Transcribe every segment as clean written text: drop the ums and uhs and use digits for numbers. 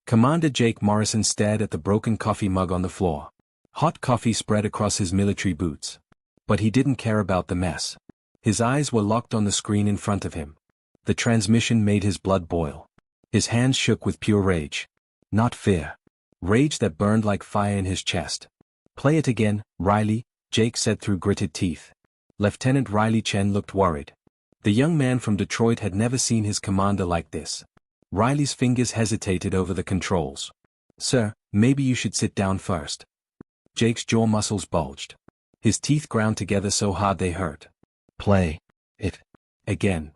Commander Jake Morrison stared at the broken coffee mug on the floor. Hot coffee spread across his military boots. But he didn't care about the mess. His eyes were locked on the screen in front of him. The transmission made his blood boil. His hands shook with pure rage. Not fear. Rage that burned like fire in his chest. "Play it again, Riley," Jake said through gritted teeth. Lieutenant Riley Chen looked worried. The young man from Detroit had never seen his commander like this. Riley's fingers hesitated over the controls. "Sir, maybe you should sit down first." Jake's jaw muscles bulged. His teeth ground together so hard they hurt. "Play it again."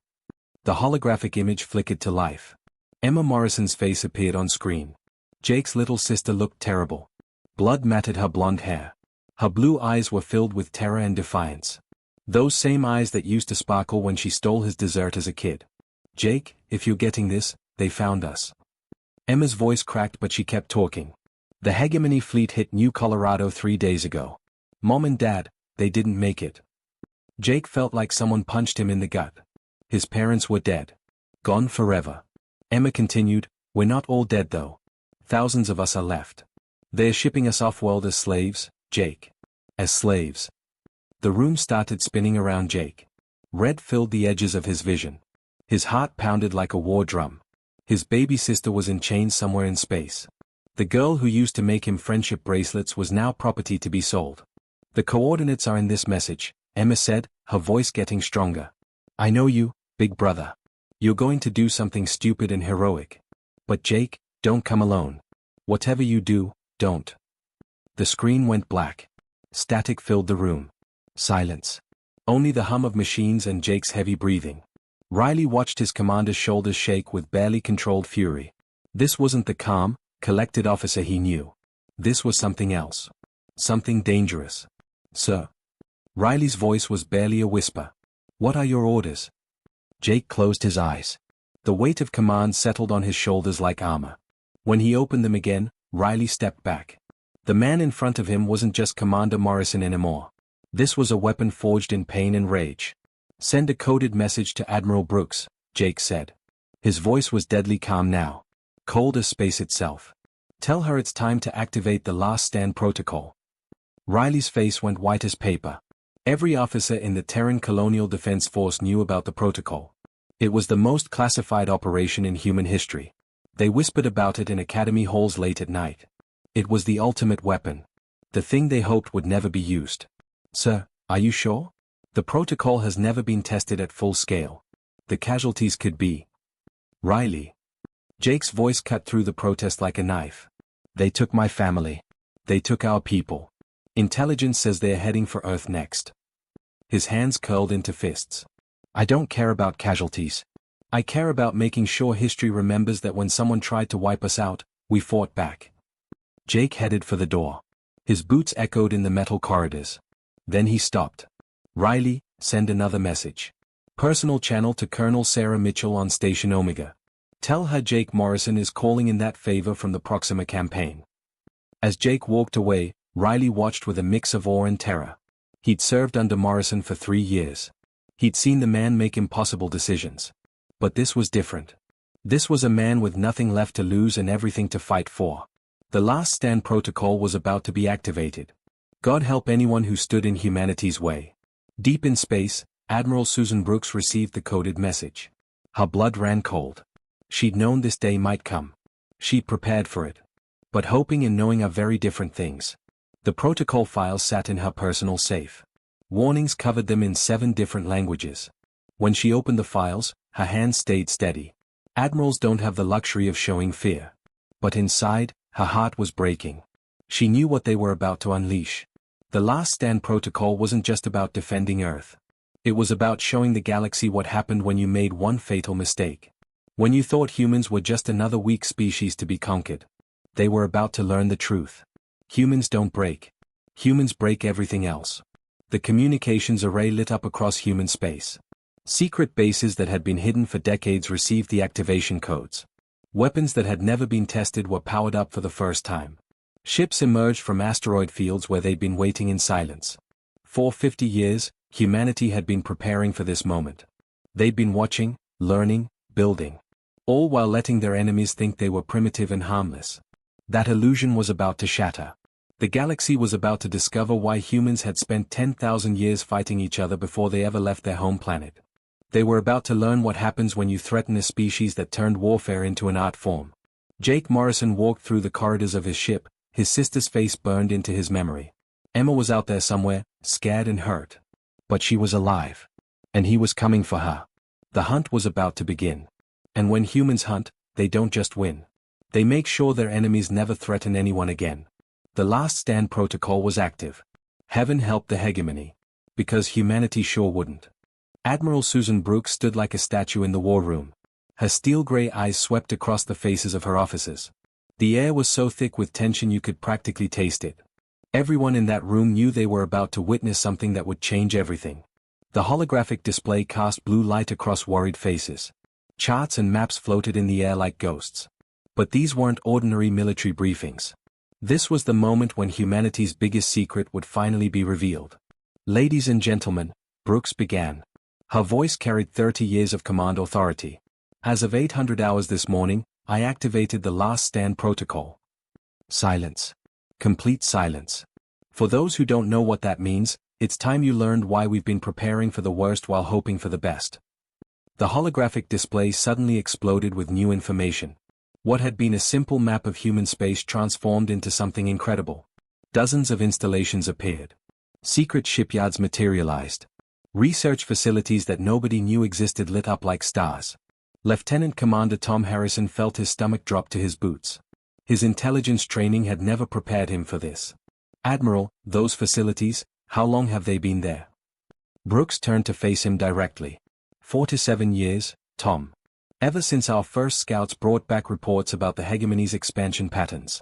The holographic image flickered to life. Emma Morrison's face appeared on screen. Jake's little sister looked terrible. Blood matted her blonde hair. Her blue eyes were filled with terror and defiance. Those same eyes that used to sparkle when she stole his dessert as a kid. "Jake, if you're getting this, they found us." Emma's voice cracked but she kept talking. "The Hegemony fleet hit New Colorado 3 days ago. Mom and Dad, they didn't make it." Jake felt like someone punched him in the gut. His parents were dead. Gone forever. Emma continued, "We're not all dead though. Thousands of us are left. They're shipping us off-world as slaves, Jake. As slaves." The room started spinning around Jake. Red filled the edges of his vision. His heart pounded like a war drum. His baby sister was in chains somewhere in space. The girl who used to make him friendship bracelets was now property to be sold. "The coordinates are in this message," Emma said, her voice getting stronger. "I know you, big brother. You're going to do something stupid and heroic. But Jake, don't come alone. Whatever you do, don't." The screen went black. Static filled the room. Silence. Only the hum of machines and Jake's heavy breathing. Riley watched his commander's shoulders shake with barely controlled fury. This wasn't the calm, collected officer he knew. This was something else. Something dangerous. "Sir." Riley's voice was barely a whisper. "What are your orders?" Jake closed his eyes. The weight of command settled on his shoulders like armor. When he opened them again, Riley stepped back. The man in front of him wasn't just Commander Morrison anymore. This was a weapon forged in pain and rage. "Send a coded message to Admiral Brooks," Jake said. His voice was deadly calm now. Cold as space itself. "Tell her it's time to activate the Last Stand protocol." Riley's face went white as paper. Every officer in the Terran Colonial Defense Force knew about the protocol. It was the most classified operation in human history. They whispered about it in academy halls late at night. It was the ultimate weapon. The thing they hoped would never be used. "Sir, are you sure? The protocol has never been tested at full scale. The casualties could be..." "Riley." Jake's voice cut through the protest like a knife. "They took my family. They took our people. Intelligence says they're heading for Earth next." His hands curled into fists. "I don't care about casualties. I care about making sure history remembers that when someone tried to wipe us out, we fought back." Jake headed for the door. His boots echoed in the metal corridors. Then he stopped. "Riley, send another message. Personal channel to Colonel Sarah Mitchell on Station Omega. Tell her Jake Morrison is calling in that favor from the Proxima campaign." As Jake walked away, Riley watched with a mix of awe and terror. He'd served under Morrison for 3 years. He'd seen the man make impossible decisions. But this was different. This was a man with nothing left to lose and everything to fight for. The Last Stand protocol was about to be activated. God help anyone who stood in humanity's way. Deep in space, Admiral Susan Brooks received the coded message. Her blood ran cold. She'd known this day might come. She'd prepared for it. But hoping and knowing are very different things. The protocol files sat in her personal safe. Warnings covered them in 7 different languages. When she opened the files, her hands stayed steady. Admirals don't have the luxury of showing fear. But inside, her heart was breaking. She knew what they were about to unleash. The Last Stand protocol wasn't just about defending Earth. It was about showing the galaxy what happened when you made one fatal mistake. When you thought humans were just another weak species to be conquered. They were about to learn the truth. Humans don't break. Humans break everything else. The communications array lit up across human space. Secret bases that had been hidden for decades received the activation codes. Weapons that had never been tested were powered up for the first time. Ships emerged from asteroid fields where they'd been waiting in silence. For 50 years, humanity had been preparing for this moment. They'd been watching, learning, building. all while letting their enemies think they were primitive and harmless. That illusion was about to shatter. The galaxy was about to discover why humans had spent 10,000 years fighting each other before they ever left their home planet. They were about to learn what happens when you threaten a species that turned warfare into an art form. Jake Morrison walked through the corridors of his ship, his sister's face burned into his memory. Emma was out there somewhere, scared and hurt. But she was alive. And he was coming for her. The hunt was about to begin. And when humans hunt, they don't just win. They make sure their enemies never threaten anyone again. The Last Stand protocol was active. Heaven helped the hegemony. Because humanity sure wouldn't. Admiral Susan Brooks stood like a statue in the war room. Her steel-gray eyes swept across the faces of her officers. The air was so thick with tension you could practically taste it. Everyone in that room knew they were about to witness something that would change everything. The holographic display cast blue light across worried faces. Charts and maps floated in the air like ghosts. But these weren't ordinary military briefings. This was the moment when humanity's biggest secret would finally be revealed. Ladies and gentlemen, Brooks began. Her voice carried 30 years of command authority. As of 800 hours this morning, I activated the Last Stand protocol. Silence. Complete silence. For those who don't know what that means, it's time you learned why we've been preparing for the worst while hoping for the best. The holographic display suddenly exploded with new information. What had been a simple map of human space transformed into something incredible. Dozens of installations appeared. Secret shipyards materialized. Research facilities that nobody knew existed lit up like stars. Lieutenant Commander Tom Harrison felt his stomach drop to his boots. His intelligence training had never prepared him for this. Admiral, those facilities, how long have they been there? Brooks turned to face him directly. 4 to 7 years, Tom. Ever since our first scouts brought back reports about the hegemony's expansion patterns.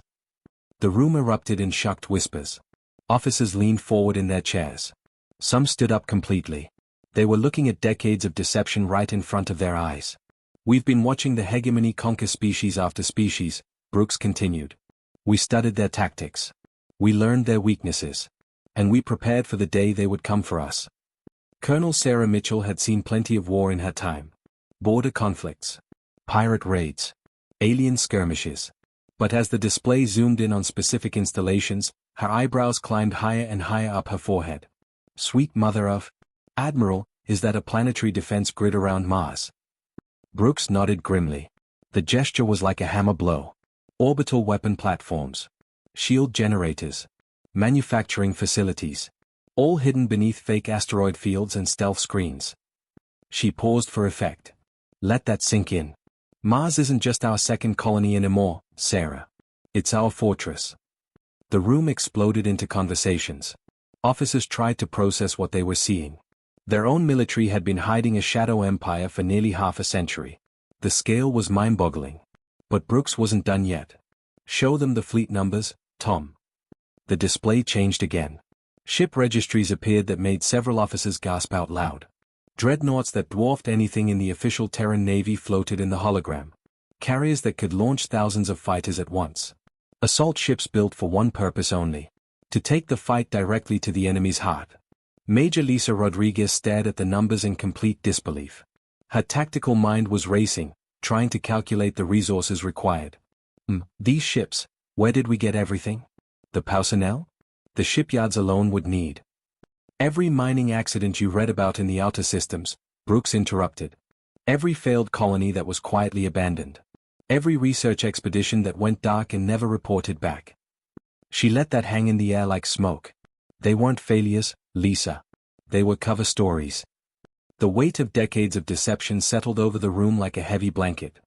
The room erupted in shocked whispers. Officers leaned forward in their chairs. Some stood up completely. They were looking at decades of deception right in front of their eyes. We've been watching the hegemony conquer species after species, Brooks continued. We studied their tactics. We learned their weaknesses. And we prepared for the day they would come for us. Colonel Sarah Mitchell had seen plenty of war in her time. Border conflicts. Pirate raids. Alien skirmishes. But as the display zoomed in on specific installations, her eyebrows climbed higher and higher up her forehead. Sweet mother of... Admiral, is that a planetary defense grid around Mars? Brooks nodded grimly. The gesture was like a hammer blow. Orbital weapon platforms. Shield generators. Manufacturing facilities. All hidden beneath fake asteroid fields and stealth screens. She paused for effect. Let that sink in. Mars isn't just our second colony anymore, Sarah. It's our fortress. The room exploded into conversations. Officers tried to process what they were seeing. Their own military had been hiding a shadow empire for nearly half a century. The scale was mind-boggling. But Brooks wasn't done yet. Show them the fleet numbers, Tom. The display changed again. Ship registries appeared that made several officers gasp out loud. Dreadnoughts that dwarfed anything in the official Terran Navy floated in the hologram. Carriers that could launch thousands of fighters at once. Assault ships built for one purpose only. To take the fight directly to the enemy's heart. Major Lisa Rodriguez stared at the numbers in complete disbelief. Her tactical mind was racing, trying to calculate the resources required. These ships, where did we get everything? The personnel? The shipyards alone would need. Every mining accident you read about in the outer systems, Brooks interrupted. Every failed colony that was quietly abandoned. Every research expedition that went dark and never reported back. She let that hang in the air like smoke. They weren't failures, Lisa. They were cover stories. The weight of decades of deception settled over the room like a heavy blanket.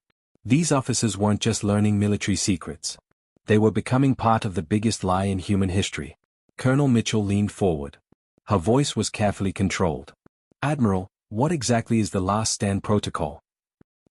These officers weren't just learning military secrets. They were becoming part of the biggest lie in human history. Colonel Mitchell leaned forward. Her voice was carefully controlled. Admiral, what exactly is the Last Stand protocol?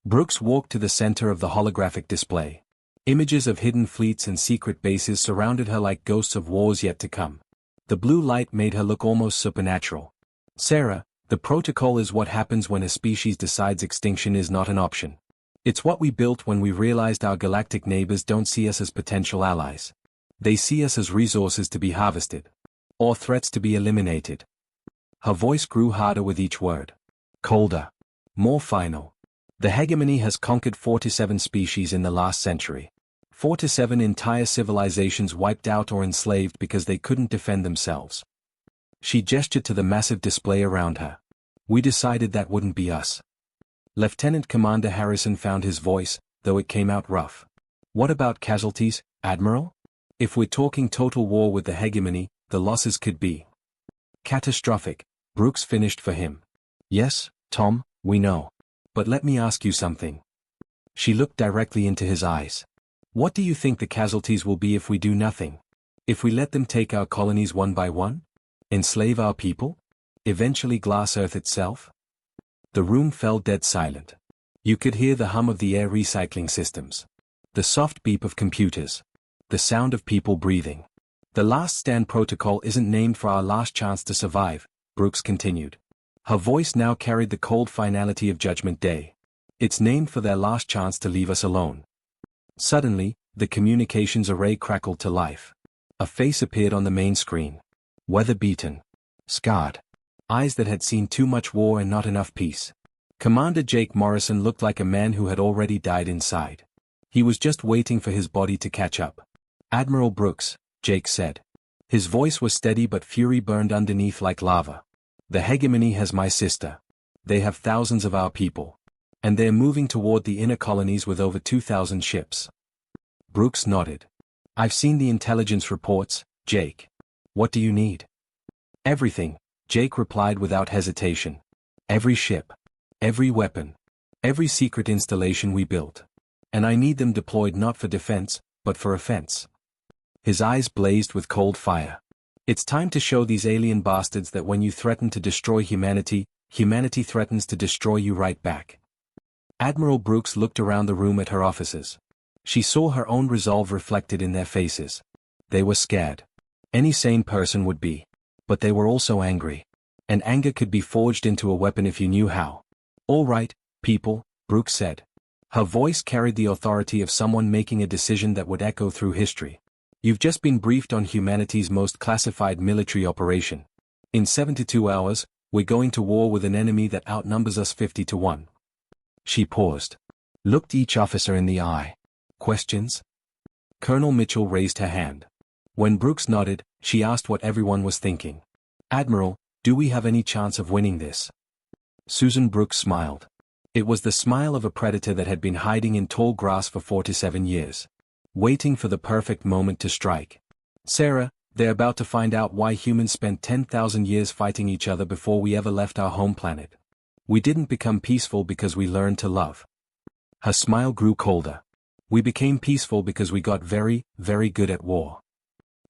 Brooks walked to the center of the holographic display. Images of hidden fleets and secret bases surrounded her like ghosts of wars yet to come. The blue light made her look almost supernatural. Sarah, the protocol is what happens when a species decides extinction is not an option. It's what we built when we realized our galactic neighbors don't see us as potential allies. They see us as resources to be harvested. Or threats to be eliminated. Her voice grew harder with each word. Colder. More final. The hegemony has conquered 47 species in the last century. 47 entire civilizations wiped out or enslaved because they couldn't defend themselves. She gestured to the massive display around her. We decided that wouldn't be us. Lieutenant Commander Harrison found his voice, though it came out rough. What about casualties, Admiral? If we're talking total war with the hegemony, the losses could be catastrophic. Brooks finished for him. Yes, Tom, we know. But let me ask you something. She looked directly into his eyes. What do you think the casualties will be if we do nothing? If we let them take our colonies one by one? Enslave our people? Eventually glass Earth itself? The room fell dead silent. You could hear the hum of the air recycling systems. The soft beep of computers. The sound of people breathing. The last stand protocol isn't named for our last chance to survive, Brooks continued. Her voice now carried the cold finality of Judgment Day. It's named for their last chance to leave us alone. Suddenly, the communications array crackled to life. A face appeared on the main screen. Weather-beaten. Scarred. Eyes that had seen too much war and not enough peace. Commander Jake Morrison looked like a man who had already died inside. He was just waiting for his body to catch up. Admiral Brooks, Jake said. His voice was steady but fury burned underneath like lava. The hegemony has my sister. They have thousands of our people. And they're moving toward the inner colonies with over 2,000 ships. Brooks nodded. I've seen the intelligence reports, Jake. What do you need? Everything, Jake replied without hesitation. Every ship. Every weapon. Every secret installation we built. And I need them deployed not for defense, but for offense. His eyes blazed with cold fire. It's time to show these alien bastards that when you threaten to destroy humanity, humanity threatens to destroy you right back. Admiral Brooks looked around the room at her officers. She saw her own resolve reflected in their faces. They were scared. Any sane person would be. But they were also angry. And anger could be forged into a weapon if you knew how. All right, people, Brooks said. Her voice carried the authority of someone making a decision that would echo through history. You've just been briefed on humanity's most classified military operation. In 72 hours, we're going to war with an enemy that outnumbers us 50 to 1. She paused. Looked each officer in the eye. Questions? Colonel Mitchell raised her hand. When Brooks nodded, she asked what everyone was thinking. Admiral, do we have any chance of winning this? Susan Brooks smiled. It was the smile of a predator that had been hiding in tall grass for 47 years. Waiting for the perfect moment to strike. Sarah, they're about to find out why humans spent 10,000 years fighting each other before we ever left our home planet. We didn't become peaceful because we learned to love. Her smile grew colder. We became peaceful because we got very, very good at war.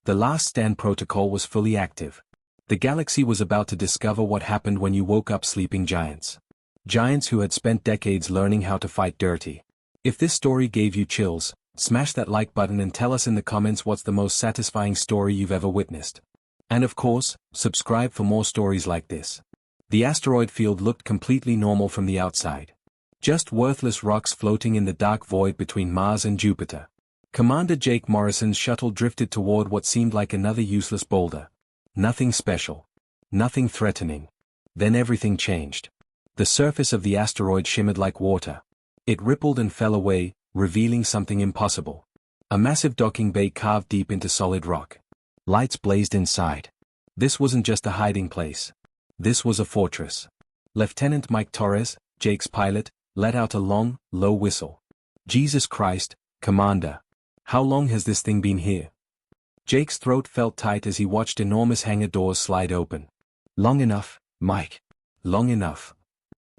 The last stand protocol was fully active. The galaxy was about to discover what happened when you woke up sleeping giants. Giants who had spent decades learning how to fight dirty. If this story gave you chills, smash that like button and tell us in the comments what's the most satisfying story you've ever witnessed. And of course, subscribe for more stories like this. The asteroid field looked completely normal from the outside. Just worthless rocks floating in the dark void between Mars and Jupiter. Commander Jake Morrison's shuttle drifted toward what seemed like another useless boulder. Nothing special. Nothing threatening. Then everything changed. The surface of the asteroid shimmered like water. It rippled and fell away, revealing something impossible. A massive docking bay carved deep into solid rock. Lights blazed inside. This wasn't just a hiding place. This was a fortress. Lieutenant Mike Torres, Jake's pilot, let out a long, low whistle. Jesus Christ, Commander. How long has this thing been here? Jake's throat felt tight as he watched enormous hangar doors slide open. Long enough, Mike. Long enough.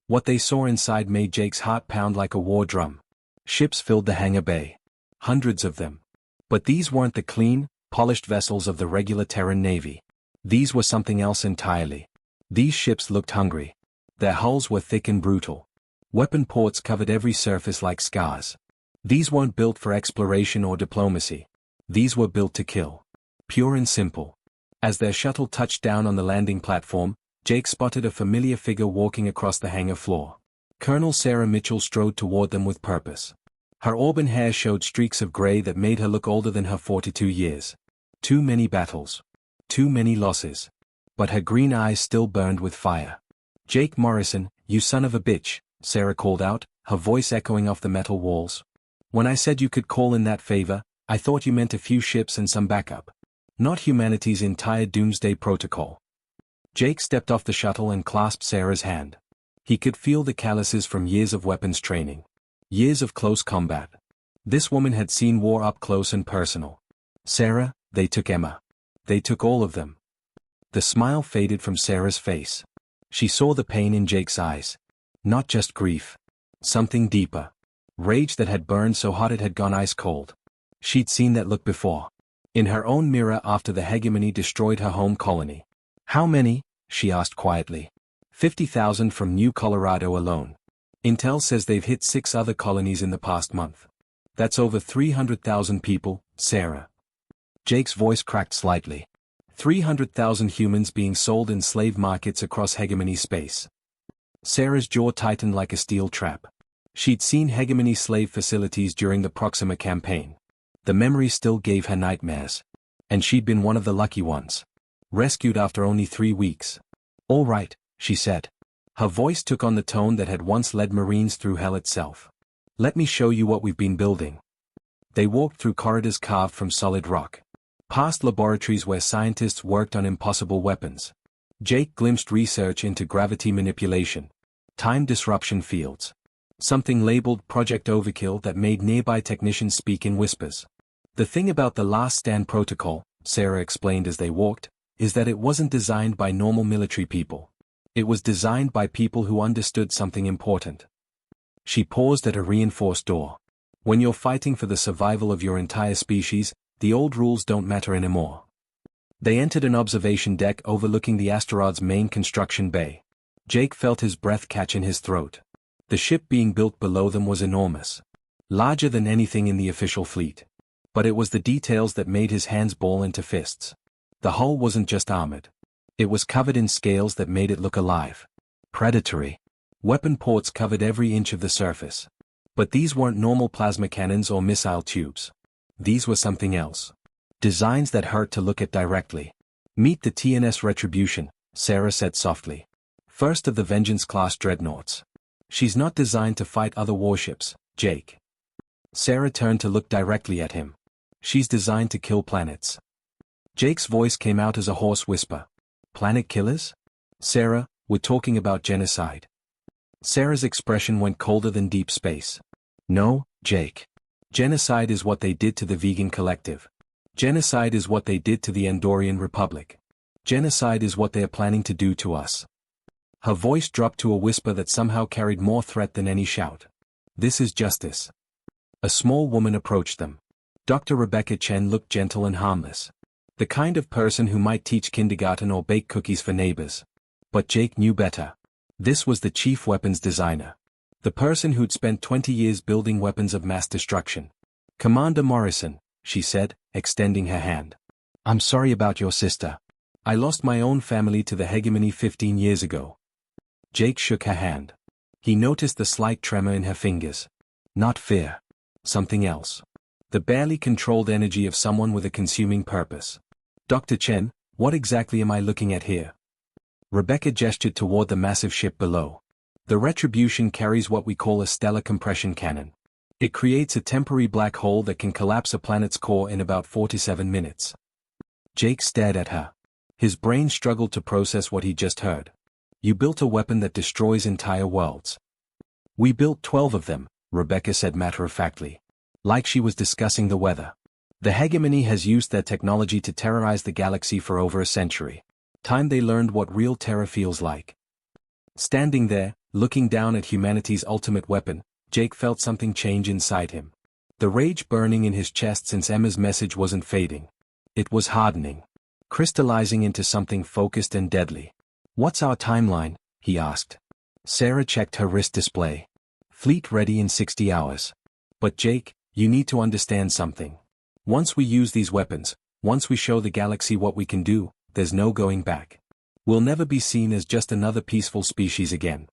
What they saw inside made Jake's heart pound like a war drum. Ships filled the hangar bay. Hundreds of them. But these weren't the clean, polished vessels of the regular Terran Navy. These were something else entirely. These ships looked hungry. Their hulls were thick and brutal. Weapon ports covered every surface like scars. These weren't built for exploration or diplomacy. These were built to kill. Pure and simple. As their shuttle touched down on the landing platform, Jake spotted a familiar figure walking across the hangar floor. Colonel Sarah Mitchell strode toward them with purpose. Her auburn hair showed streaks of gray that made her look older than her 42 years. Too many battles. Too many losses. But her green eyes still burned with fire. Jake Morrison, you son of a bitch, Sarah called out, her voice echoing off the metal walls. When I said you could call in that favor, I thought you meant a few ships and some backup. Not humanity's entire doomsday protocol. Jake stepped off the shuttle and clasped Sarah's hand. He could feel the calluses from years of weapons training. Years of close combat. This woman had seen war up close and personal. Sarah, they took Emma. They took all of them. The smile faded from Sarah's face. She saw the pain in Jake's eyes. Not just grief. Something deeper. Rage that had burned so hot it had gone ice cold. She'd seen that look before. In her own mirror after the hegemony destroyed her home colony. How many? She asked quietly. 50,000 from New Colorado alone. Intel says they've hit 6 other colonies in the past month. That's over 300,000 people, Sarah. Jake's voice cracked slightly. 300,000 humans being sold in slave markets across hegemony space. Sarah's jaw tightened like a steel trap. She'd seen hegemony slave facilities during the Proxima campaign. The memory still gave her nightmares. And she'd been one of the lucky ones. Rescued after only 3 weeks. All right, she said. Her voice took on the tone that had once led Marines through hell itself. Let me show you what we've been building. They walked through corridors carved from solid rock. Past laboratories where scientists worked on impossible weapons. Jake glimpsed research into gravity manipulation. Time disruption fields. Something labeled Project Overkill that made nearby technicians speak in whispers. The thing about the Last Stand protocol, Sarah explained as they walked, is that it wasn't designed by normal military people. It was designed by people who understood something important. She paused at a reinforced door. When you're fighting for the survival of your entire species, the old rules don't matter anymore. They entered an observation deck overlooking the asteroid's main construction bay. Jake felt his breath catch in his throat. The ship being built below them was enormous. Larger than anything in the official fleet. But it was the details that made his hands ball into fists. The hull wasn't just armored. It was covered in scales that made it look alive. Predatory. Weapon ports covered every inch of the surface. But these weren't normal plasma cannons or missile tubes. These were something else. Designs that hurt to look at directly. Meet the TNS Retribution, Sarah said softly. First of the Vengeance-class dreadnoughts. She's not designed to fight other warships, Jake. Sarah turned to look directly at him. She's designed to kill planets. Jake's voice came out as a hoarse whisper. Planet killers? Sarah, we're talking about genocide. Sarah's expression went colder than deep space. No, Jake. Genocide is what they did to the vegan collective. Genocide is what they did to the Andorian Republic. Genocide is what they are planning to do to us. Her voice dropped to a whisper that somehow carried more threat than any shout. This is justice. A small woman approached them. Dr. Rebecca Chen looked gentle and harmless. The kind of person who might teach kindergarten or bake cookies for neighbors. But Jake knew better. This was the chief weapons designer. The person who'd spent 20 years building weapons of mass destruction. Commander Morrison, she said, extending her hand. I'm sorry about your sister. I lost my own family to the hegemony 15 years ago. Jake shook her hand. He noticed the slight tremor in her fingers. Not fear. Something else. The barely controlled energy of someone with a consuming purpose. Dr. Chen, what exactly am I looking at here? Rebecca gestured toward the massive ship below. The Retribution carries what we call a stellar compression cannon. It creates a temporary black hole that can collapse a planet's core in about 47 minutes. Jake stared at her. His brain struggled to process what he just heard. You built a weapon that destroys entire worlds. We built 12 of them, Rebecca said matter-of-factly. Like she was discussing the weather. The hegemony has used their technology to terrorize the galaxy for over a century. Time they learned what real terror feels like. Standing there, looking down at humanity's ultimate weapon, Jake felt something change inside him. The rage burning in his chest since Emma's message wasn't fading. It was hardening. Crystallizing into something focused and deadly. What's our timeline? He asked. Sarah checked her wrist display. Fleet ready in 60 hours. But Jake, you need to understand something. Once we use these weapons, once we show the galaxy what we can do, there's no going back. We'll never be seen as just another peaceful species again.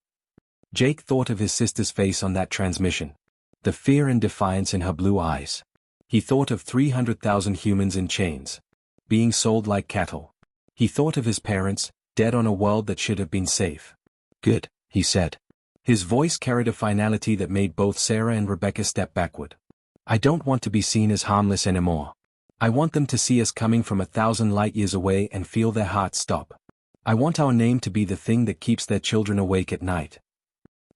Jake thought of his sister's face on that transmission. The fear and defiance in her blue eyes. He thought of 300,000 humans in chains. Being sold like cattle. He thought of his parents, dead on a world that should have been safe. Good, he said. His voice carried a finality that made both Sarah and Rebecca step backward. I don't want to be seen as harmless anymore. I want them to see us coming from 1,000 light years away and feel their hearts stop. I want our name to be the thing that keeps their children awake at night.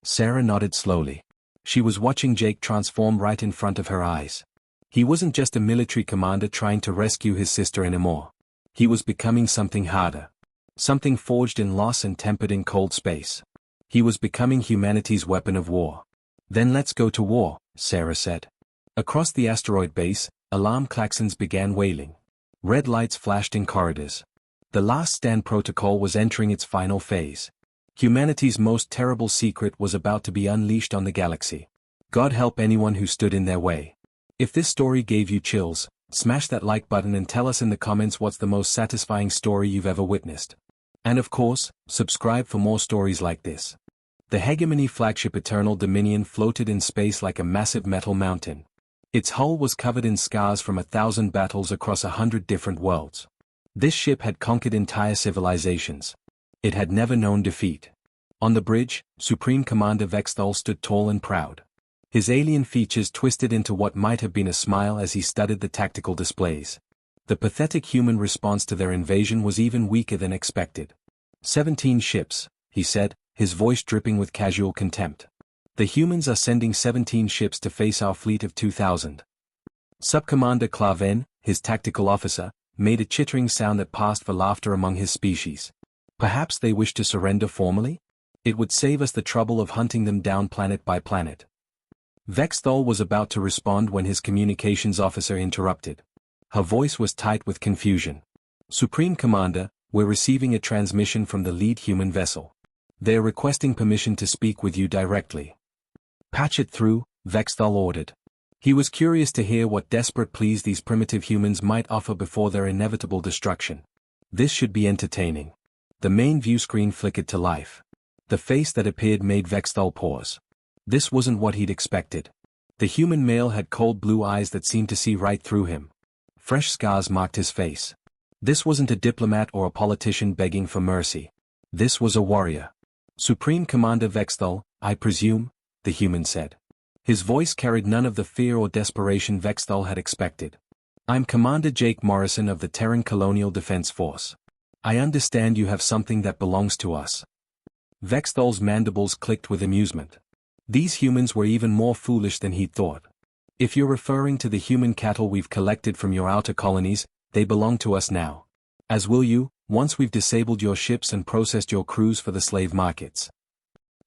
Sarah nodded slowly. She was watching Jake transform right in front of her eyes. He wasn't just a military commander trying to rescue his sister anymore. He was becoming something harder. Something forged in loss and tempered in cold space. He was becoming humanity's weapon of war. Then let's go to war, Sarah said. Across the asteroid base, alarm klaxons began wailing. Red lights flashed in corridors. The last stand protocol was entering its final phase. Humanity's most terrible secret was about to be unleashed on the galaxy. God help anyone who stood in their way. If this story gave you chills, smash that like button and tell us in the comments what's the most satisfying story you've ever witnessed. And of course, subscribe for more stories like this. The Hegemony flagship Eternal Dominion floated in space like a massive metal mountain. Its hull was covered in scars from 1,000 battles across 100 different worlds. This ship had conquered entire civilizations. It had never known defeat. On the bridge, Supreme Commander Vexthal stood tall and proud. His alien features twisted into what might have been a smile as he studied the tactical displays. The pathetic human response to their invasion was even weaker than expected. 17 ships, he said, his voice dripping with casual contempt. The humans are sending 17 ships to face our fleet of 2,000. Subcommander Claven, his tactical officer, made a chittering sound that passed for laughter among his species. Perhaps they wish to surrender formally? It would save us the trouble of hunting them down planet by planet. Vexthal was about to respond when his communications officer interrupted. Her voice was tight with confusion. Supreme Commander, we're receiving a transmission from the lead human vessel. They're requesting permission to speak with you directly. Patch it through, Vexthal ordered. He was curious to hear what desperate pleas these primitive humans might offer before their inevitable destruction. This should be entertaining. The main view screen flickered to life. The face that appeared made Vexthal pause. This wasn't what he'd expected. The human male had cold blue eyes that seemed to see right through him. Fresh scars marked his face. This wasn't a diplomat or a politician begging for mercy. This was a warrior. Supreme Commander Vexthal, I presume, the human said. His voice carried none of the fear or desperation Vexthal had expected. I'm Commander Jake Morrison of the Terran Colonial Defense Force. I understand you have something that belongs to us. Vexthal's mandibles clicked with amusement. These humans were even more foolish than he'd thought. If you're referring to the human cattle we've collected from your outer colonies, they belong to us now. As will you, once we've disabled your ships and processed your crews for the slave markets.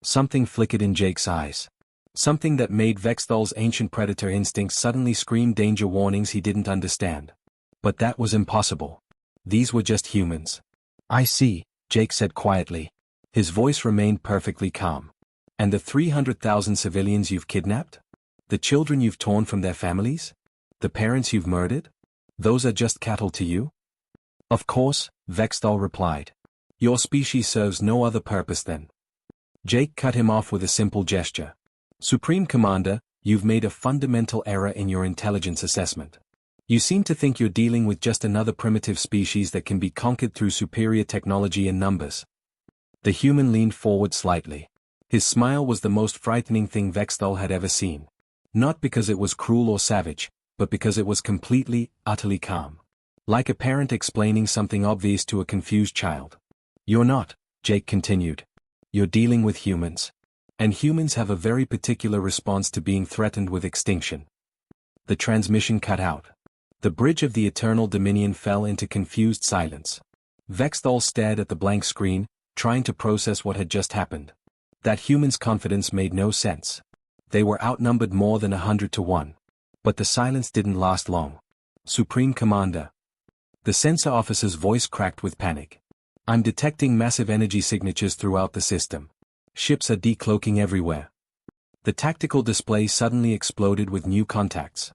Something flickered in Jake's eyes. Something that made Vexthal's ancient predator instincts suddenly scream danger warnings he didn't understand. But that was impossible. These were just humans. I see, Jake said quietly. His voice remained perfectly calm. And the 300,000 civilians you've kidnapped? The children you've torn from their families? The parents you've murdered? Those are just cattle to you? Of course, Vexthal replied. Your species serves no other purpose then. Jake cut him off with a simple gesture. Supreme Commander, you've made a fundamental error in your intelligence assessment. You seem to think you're dealing with just another primitive species that can be conquered through superior technology and numbers. The human leaned forward slightly. His smile was the most frightening thing Vexthal had ever seen. Not because it was cruel or savage, but because it was completely, utterly calm. Like a parent explaining something obvious to a confused child. You're not, Jake continued. You're dealing with humans. And humans have a very particular response to being threatened with extinction. The transmission cut out. The bridge of the Eternal Dominion fell into confused silence. Vexthal stared at the blank screen, trying to process what had just happened. That human's confidence made no sense. They were outnumbered more than 100 to 1. But the silence didn't last long. Supreme Commander. The sensor officer's voice cracked with panic. I'm detecting massive energy signatures throughout the system. Ships are decloaking everywhere. The tactical display suddenly exploded with new contacts.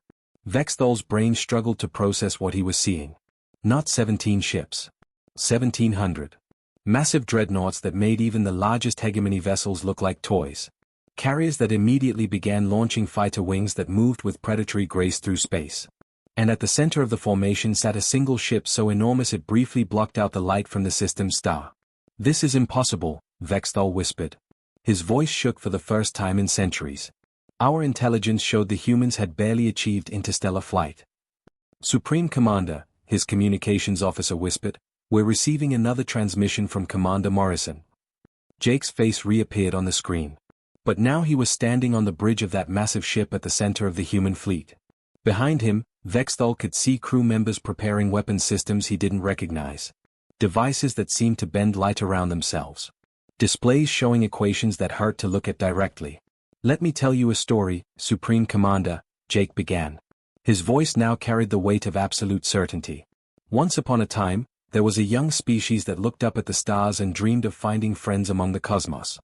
Vexthal's brain struggled to process what he was seeing. Not 17 ships. 1,700. Massive dreadnoughts that made even the largest hegemony vessels look like toys. Carriers that immediately began launching fighter wings that moved with predatory grace through space. And at the center of the formation sat a single ship so enormous it briefly blocked out the light from the system's star. This is impossible, Vexthal whispered. His voice shook for the first time in centuries. Our intelligence showed the humans had barely achieved interstellar flight. Supreme Commander, his communications officer whispered, we're receiving another transmission from Commander Morrison. Jake's face reappeared on the screen. But now he was standing on the bridge of that massive ship at the center of the human fleet. Behind him, Vexthal could see crew members preparing weapon systems he didn't recognize. Devices that seemed to bend light around themselves. Displays showing equations that hurt to look at directly. Let me tell you a story, Supreme Commander, Jake began. His voice now carried the weight of absolute certainty. Once upon a time, there was a young species that looked up at the stars and dreamed of finding friends among the cosmos.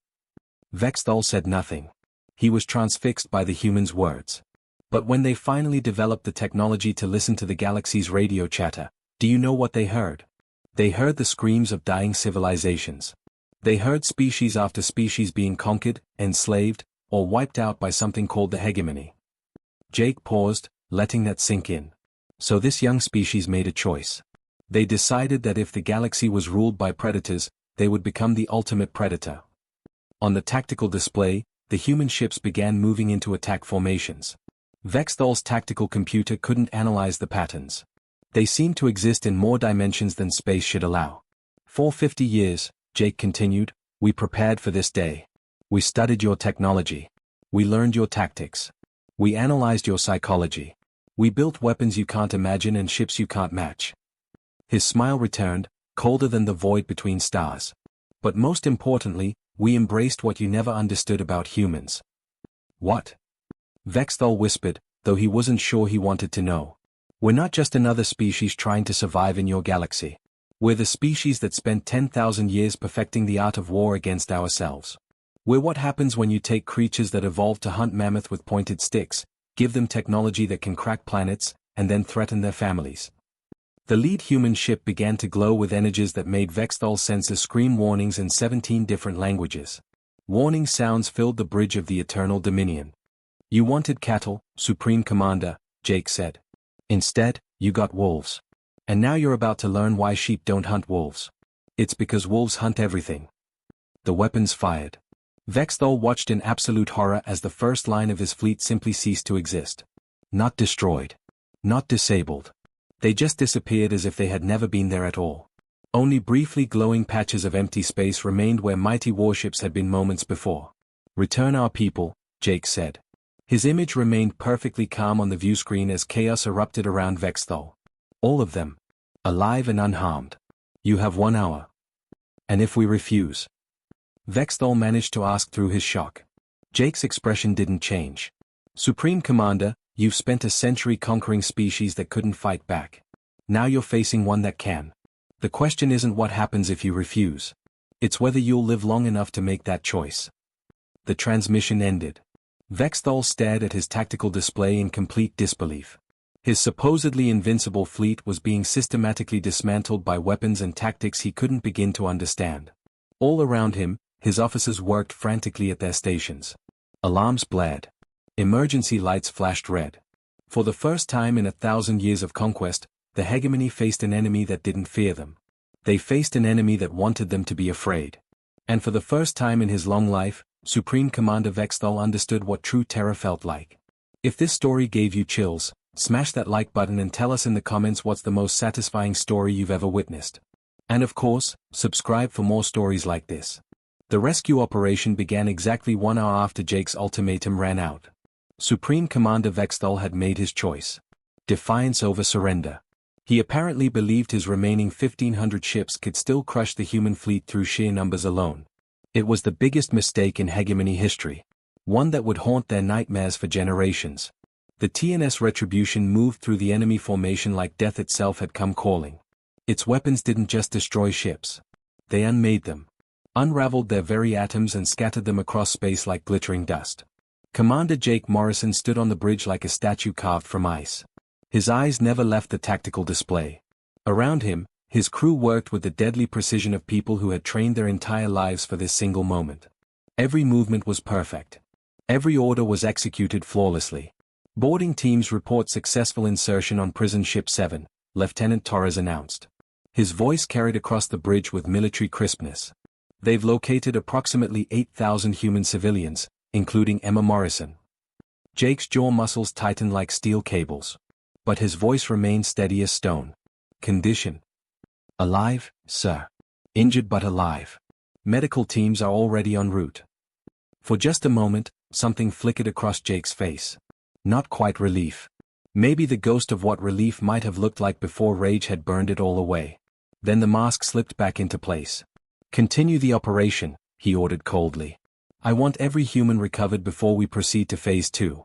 Vexthal said nothing. He was transfixed by the humans' words. But when they finally developed the technology to listen to the galaxy's radio chatter, do you know what they heard? They heard the screams of dying civilizations. They heard species after species being conquered, enslaved, or wiped out by something called the hegemony. Jake paused, letting that sink in. So this young species made a choice. They decided that if the galaxy was ruled by predators, they would become the ultimate predator. On the tactical display, the human ships began moving into attack formations. Vexthal's tactical computer couldn't analyze the patterns. They seemed to exist in more dimensions than space should allow. For 50 years, Jake continued, we prepared for this day. We studied your technology. We learned your tactics. We analyzed your psychology. We built weapons you can't imagine and ships you can't match. His smile returned, colder than the void between stars. But most importantly, we embraced what you never understood about humans. What? Vexthal whispered, though he wasn't sure he wanted to know. We're not just another species trying to survive in your galaxy. We're the species that spent 10,000 years perfecting the art of war against ourselves. We're what happens when you take creatures that evolved to hunt mammoth with pointed sticks, give them technology that can crack planets, and then threaten their families. The lead human ship began to glow with energies that made Vexthal's sensors scream warnings in 17 different languages. Warning sounds filled the bridge of the Eternal Dominion. You wanted cattle, Supreme Commander, Jake said. Instead, you got wolves. And now you're about to learn why sheep don't hunt wolves. It's because wolves hunt everything. The weapons fired. Vexthal watched in absolute horror as the first line of his fleet simply ceased to exist. Not destroyed. Not disabled. They just disappeared as if they had never been there at all. Only briefly glowing patches of empty space remained where mighty warships had been moments before. Return our people, Jake said. His image remained perfectly calm on the view screen as chaos erupted around Vexthal. All of them. Alive and unharmed. You have 1 hour. And if we refuse? Vexthal managed to ask through his shock. Jake's expression didn't change. Supreme Commander, you've spent a century conquering species that couldn't fight back. Now you're facing one that can. The question isn't what happens if you refuse. It's whether you'll live long enough to make that choice. The transmission ended. Vexthal stared at his tactical display in complete disbelief. His supposedly invincible fleet was being systematically dismantled by weapons and tactics he couldn't begin to understand. All around him, his officers worked frantically at their stations. Alarms blared. Emergency lights flashed red. For the first time in 1,000 years of conquest, the hegemony faced an enemy that didn't fear them. They faced an enemy that wanted them to be afraid. And for the first time in his long life, Supreme Commander Vexthal understood what true terror felt like. If this story gave you chills, smash that like button and tell us in the comments what's the most satisfying story you've ever witnessed. And of course, subscribe for more stories like this. The rescue operation began exactly 1 hour after Jake's ultimatum ran out. Supreme Commander Vexthal had made his choice. Defiance over surrender. He apparently believed his remaining 1,500 ships could still crush the human fleet through sheer numbers alone. It was the biggest mistake in hegemony history. One that would haunt their nightmares for generations. The TNS Retribution moved through the enemy formation like death itself had come calling. Its weapons didn't just destroy ships. They unmade them. Unraveled their very atoms and scattered them across space like glittering dust. Commander Jake Morrison stood on the bridge like a statue carved from ice. His eyes never left the tactical display. Around him, his crew worked with the deadly precision of people who had trained their entire lives for this single moment. Every movement was perfect. Every order was executed flawlessly. Boarding teams report successful insertion on Prison Ship 7, Lieutenant Torres announced. His voice carried across the bridge with military crispness. They've located approximately 8,000 human civilians, including Emma Morrison. Jake's jaw muscles tightened like steel cables. But his voice remained steady as stone. Condition: alive, sir. Injured but alive. Medical teams are already en route. For just a moment, something flickered across Jake's face. Not quite relief. Maybe the ghost of what relief might have looked like before rage had burned it all away. Then the mask slipped back into place. Continue the operation, he ordered coldly. I want every human recovered before we proceed to Phase 2.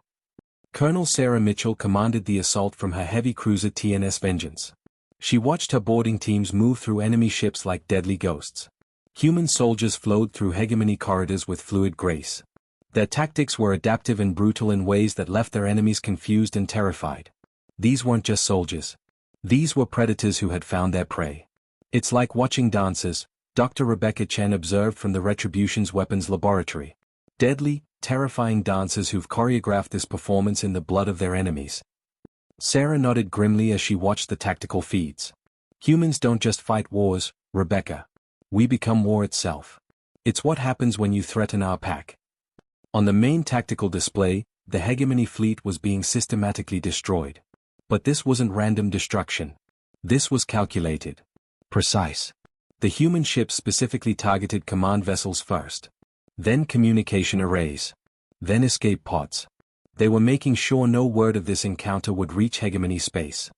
Colonel Sarah Mitchell commanded the assault from her heavy cruiser TNS Vengeance. She watched her boarding teams move through enemy ships like deadly ghosts. Human soldiers flowed through hegemony corridors with fluid grace. Their tactics were adaptive and brutal in ways that left their enemies confused and terrified. These weren't just soldiers. These were predators who had found their prey. It's like watching dancers, Dr. Rebecca Chen observed from the Retribution's weapons laboratory. Deadly, terrifying dancers who've choreographed this performance in the blood of their enemies. Sarah nodded grimly as she watched the tactical feeds. Humans don't just fight wars, Rebecca. We become war itself. It's what happens when you threaten our pack. On the main tactical display, the hegemony fleet was being systematically destroyed. But this wasn't random destruction. This was calculated. Precise. The human ships specifically targeted command vessels first. Then communication arrays. Then escape pods. They were making sure no word of this encounter would reach hegemony space.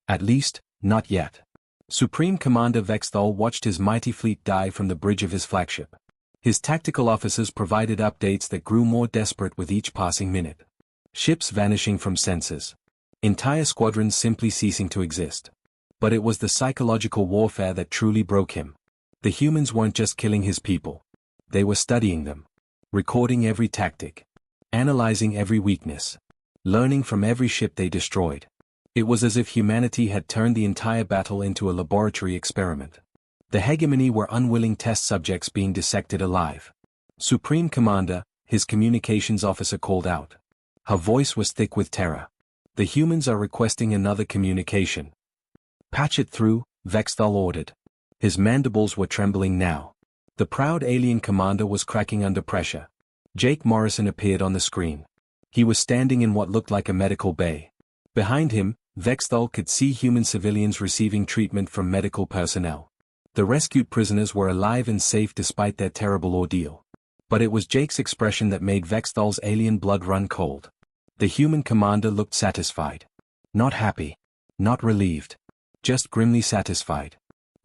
At least, not yet. Supreme Commander Vexthal watched his mighty fleet die from the bridge of his flagship. His tactical officers provided updates that grew more desperate with each passing minute. Ships vanishing from sensors. Entire squadrons simply ceasing to exist. But it was the psychological warfare that truly broke him. The humans weren't just killing his people. They were studying them. Recording every tactic. Analyzing every weakness. Learning from every ship they destroyed. It was as if humanity had turned the entire battle into a laboratory experiment. The hegemony were unwilling test subjects being dissected alive. Supreme Commander, his communications officer called out. Her voice was thick with terror. The humans are requesting another communication. Patch it through, Vexthal ordered. His mandibles were trembling now. The proud alien commander was cracking under pressure. Jake Morrison appeared on the screen. He was standing in what looked like a medical bay. Behind him, Vexthal could see human civilians receiving treatment from medical personnel. The rescued prisoners were alive and safe despite their terrible ordeal. But it was Jake's expression that made Vexthal's alien blood run cold. The human commander looked satisfied. Not happy. Not relieved. Just grimly satisfied.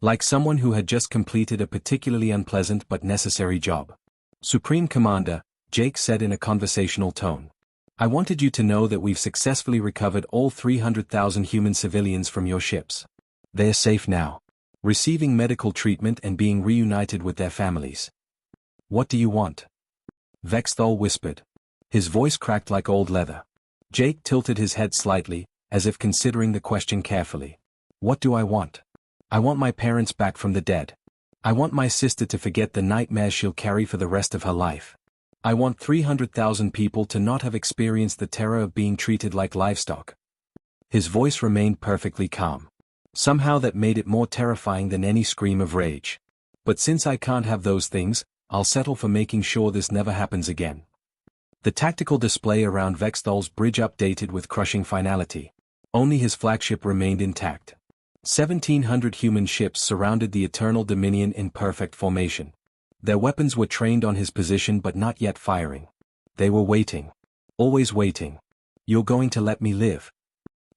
Like someone who had just completed a particularly unpleasant but necessary job. Supreme Commander, Jake said in a conversational tone. I wanted you to know that we've successfully recovered all 300,000 human civilians from your ships. They're safe now. Receiving medical treatment and being reunited with their families. What do you want? Vexthal whispered. His voice cracked like old leather. Jake tilted his head slightly, as if considering the question carefully. What do I want? I want my parents back from the dead. I want my sister to forget the nightmares she'll carry for the rest of her life. I want 300,000 people to not have experienced the terror of being treated like livestock. His voice remained perfectly calm. Somehow that made it more terrifying than any scream of rage. But since I can't have those things, I'll settle for making sure this never happens again. The tactical display around Vexthal's bridge updated with crushing finality. Only his flagship remained intact. 1,700 human ships surrounded the Eternal Dominion in perfect formation. Their weapons were trained on his position but not yet firing. They were waiting. Always waiting. You're going to let me live?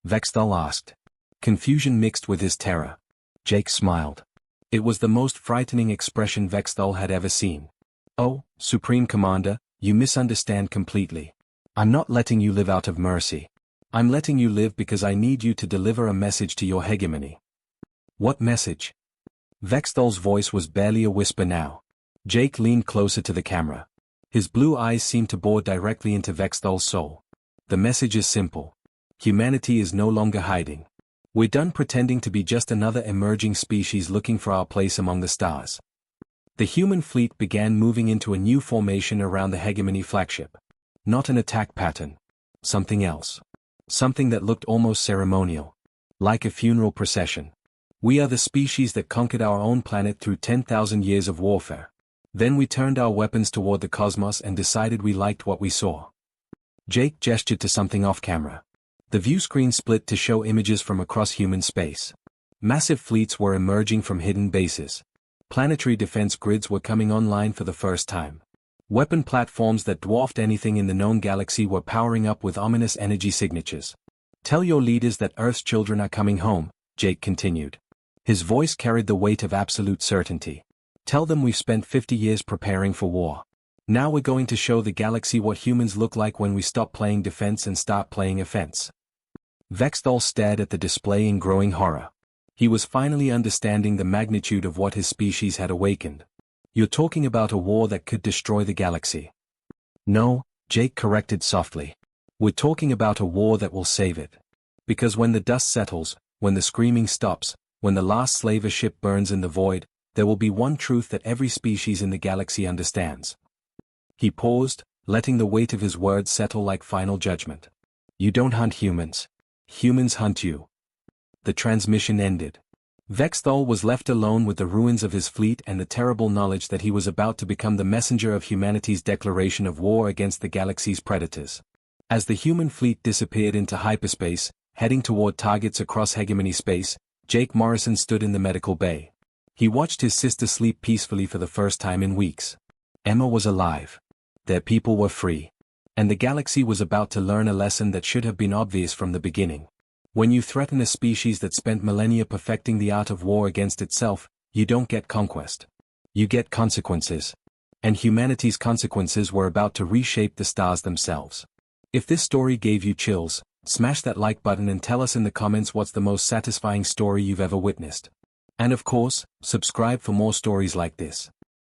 Vexthal asked. Confusion mixed with his terror. Jake smiled. It was the most frightening expression Vexthal had ever seen. Oh, Supreme Commander, you misunderstand completely. I'm not letting you live out of mercy. I'm letting you live because I need you to deliver a message to your hegemony. What message? Vexthal's voice was barely a whisper now. Jake leaned closer to the camera. His blue eyes seemed to bore directly into Vexthal's soul. The message is simple. Humanity is no longer hiding. We're done pretending to be just another emerging species looking for our place among the stars. The human fleet began moving into a new formation around the hegemony flagship. Not an attack pattern. Something else. Something that looked almost ceremonial. Like a funeral procession. We are the species that conquered our own planet through 10,000 years of warfare. Then we turned our weapons toward the cosmos and decided we liked what we saw. Jake gestured to something off camera. The view screen split to show images from across human space. Massive fleets were emerging from hidden bases. Planetary defense grids were coming online for the first time. Weapon platforms that dwarfed anything in the known galaxy were powering up with ominous energy signatures. "Tell your leaders that Earth's children are coming home," Jake continued. His voice carried the weight of absolute certainty. "Tell them we've spent 50 years preparing for war. Now we're going to show the galaxy what humans look like when we stop playing defense and start playing offense." Vexthal stared at the display in growing horror. He was finally understanding the magnitude of what his species had awakened. "You're talking about a war that could destroy the galaxy." "No," Jake corrected softly. "We're talking about a war that will save it. Because when the dust settles, when the screaming stops, when the last slaver ship burns in the void, there will be one truth that every species in the galaxy understands." He paused, letting the weight of his words settle like final judgment. "You don't hunt humans. Humans hunt you." The transmission ended. Vexthal was left alone with the ruins of his fleet and the terrible knowledge that he was about to become the messenger of humanity's declaration of war against the galaxy's predators. As the human fleet disappeared into hyperspace, heading toward targets across hegemony space, Jake Morrison stood in the medical bay. He watched his sister sleep peacefully for the first time in weeks. Emma was alive. Their people were free. And the galaxy was about to learn a lesson that should have been obvious from the beginning. When you threaten a species that spent millennia perfecting the art of war against itself, you don't get conquest. You get consequences. And humanity's consequences were about to reshape the stars themselves. If this story gave you chills, smash that like button and tell us in the comments what's the most satisfying story you've ever witnessed. And of course, subscribe for more stories like this.